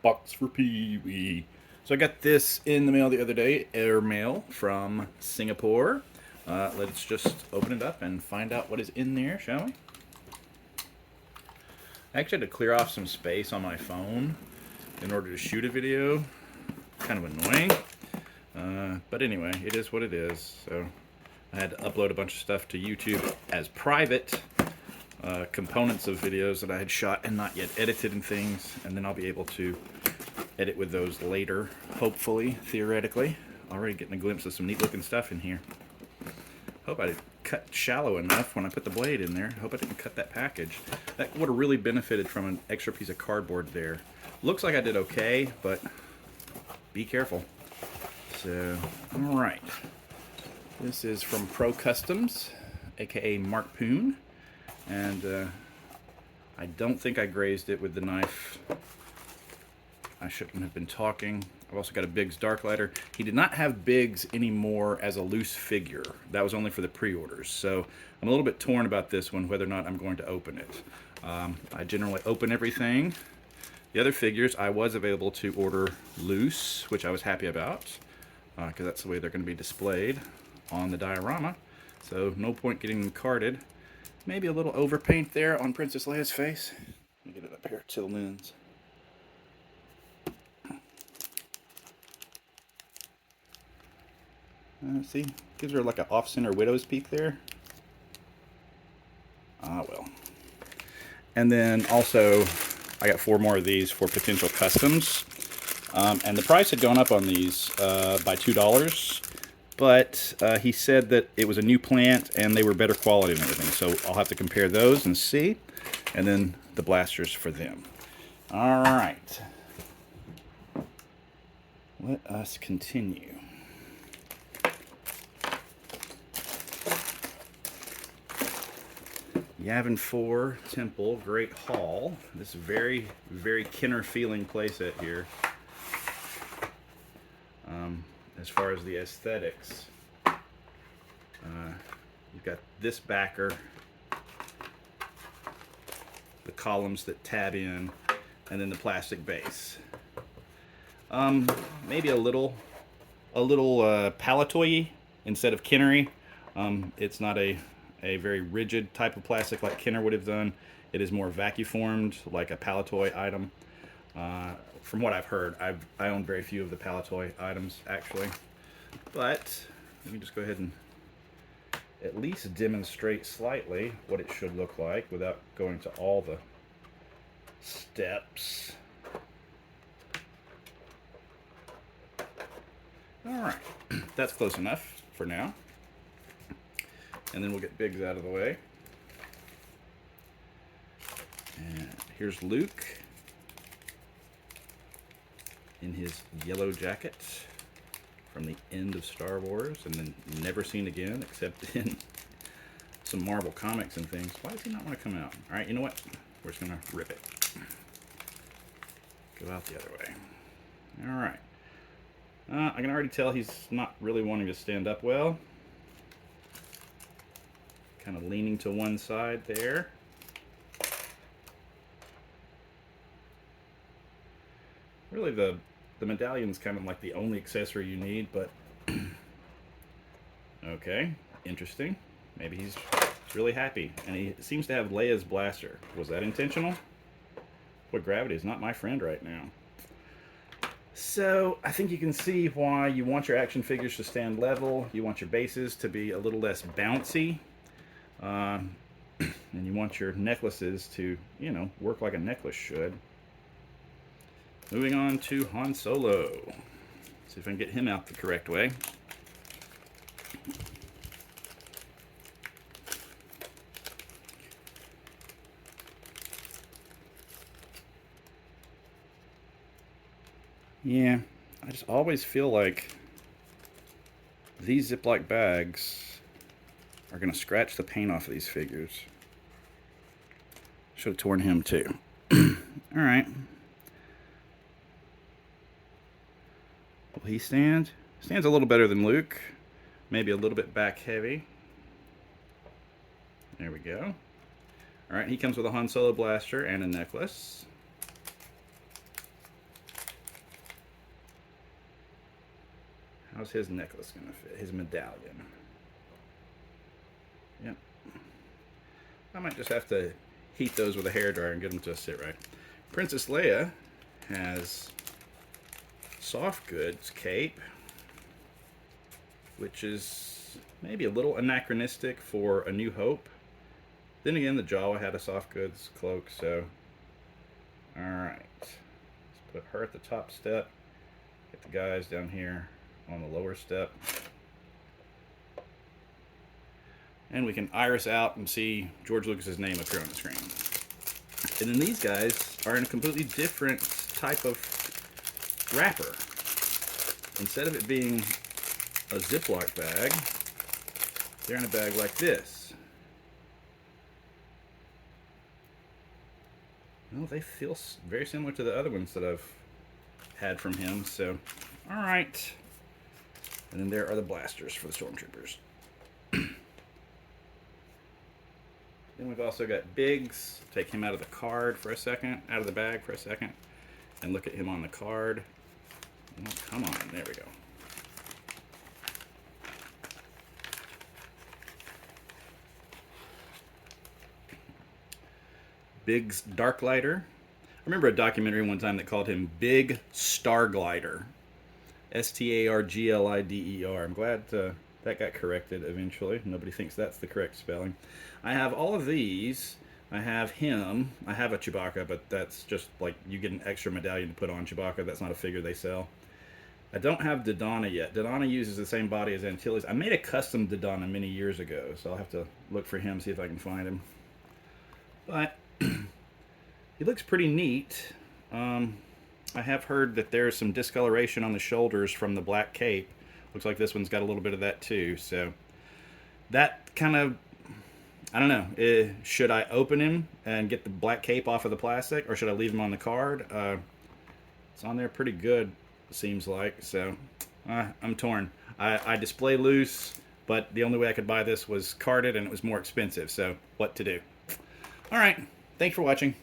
box for Pee-wee. So I got this in the mail the other day, air mail from Singapore. Let's just open it up and find out what is in there, shall we? I actually had to clear off some space on my phone in order to shoot a video. Kind of annoying. But anyway, it is what it is. So I had to upload a bunch of stuff to YouTube as private components of videos that I had shot and not yet edited and things, and then I'll be able to edit with those later, hopefully, theoretically. Already getting a glimpse of some neat looking stuff in here. Hope I cut shallow enough when I put the blade in there. Hope I didn't cut that package. That would have really benefited from an extra piece of cardboard there. Looks like I did okay, but be careful. So, alright. This is from Pro Customs, aka Mark Poon. And I don't think I grazed it with the knife. I shouldn't have been talking. I've also got a Biggs Darklighter. He did not have Biggs anymore as a loose figure. That was only for the pre-orders. So I'm a little bit torn about this one, whether or not I'm going to open it. I generally open everything. The other figures I was available to order loose, which I was happy about, because that's the way they're going to be displayed on the diorama. So no point getting them carded. Maybe a little overpaint there on Princess Leia's face. Let me get it up here to the lens. See, gives her like an off-center widow's peak there. Ah, well. And then also, I got 4 more of these for potential customs. And the price had gone up on these by $2. But he said that it was a new plant and they were better quality and everything. So I'll have to compare those and see. And then the blasters for them. All right. Let us continue. Yavin IV Temple Great Hall. This very, very Kenner feeling playset here. As far as the aesthetics, you've got this backer, the columns that tab in, and then the plastic base. Maybe a little palletoy-y instead of Kennery. It's not a very rigid type of plastic like Kenner would have done. It is more vacuum-formed, like a palletoy item. From what I've heard, I own very few of the palletoy items, actually. But let me just go ahead and at least demonstrate slightly what it should look like without going to all the steps. Alright, that's close enough for now. And then we'll get Biggs out of the way. And here's Luke in his yellow jacket from the end of Star Wars, and then never seen again except in some Marvel comics and things. Why does he not want to come out? Alright, you know what? We're just going to rip it. Go out the other way. Alright. I can already tell he's not really wanting to stand up well. Kind of leaning to one side there. Really, the medallion's kind of like the only accessory you need, but okay, interesting. Maybe he's really happy, and he seems to have Leia's blaster. Was that intentional? Boy, gravity is not my friend right now. So I think you can see why you want your action figures to stand level. You want your bases to be a little less bouncy. And you want your necklaces to, you know, work like a necklace should. Moving on to Han Solo. See if I can get him out the correct way. Yeah, I just always feel like these Ziploc bags are going to scratch the paint off of these figures. Should have torn him too. Alright. Will he stand? Stands a little better than Luke. Maybe a little bit back heavy. There we go. Alright, he comes with a Han Solo blaster and a necklace. How's his necklace going to fit? His medallion. Yep. I might just have to heat those with a hairdryer and get them to sit right. Princess Leia has soft goods cape, which is maybe a little anachronistic for A New Hope. Then again, the Jawa had a soft goods cloak, so alright. Let's put her at the top step. Get the guys down here on the lower step. And we can iris out and see George Lucas's name appear on the screen. And then these guys are in a completely different type of wrapper. Instead of it being a Ziploc bag, they're in a bag like this. Well, they feel very similar to the other ones that I've had from him, so alright. And then there are the blasters for the stormtroopers. Then we've also got Biggs. Take him out of the card for a second, out of the bag for a second, and look at him on the card. Oh, come on, there we go. Biggs Darklighter. I remember a documentary one time that called him Big Starglider. Starglider. I'm glad that got corrected eventually. Nobody thinks that's the correct spelling. I have all of these. I have him. I have a Chewbacca, but that's just like you get an extra medallion to put on Chewbacca. That's not a figure they sell. I don't have Dodonna yet. Dodonna uses the same body as Antilles. I made a custom Dodonna many years ago, so I'll have to look for him, see if I can find him. But he looks pretty neat. I have heard that there's some discoloration on the shoulders from the black cape. Looks like this one's got a little bit of that too. So that kind of, I don't know. Should I open him and get the black cape off of the plastic, or should I leave him on the card? It's on there pretty good, seems like. So I'm torn. I display loose, but the only way I could buy this was carded, and it was more expensive. So what to do? All right. Thanks for watching.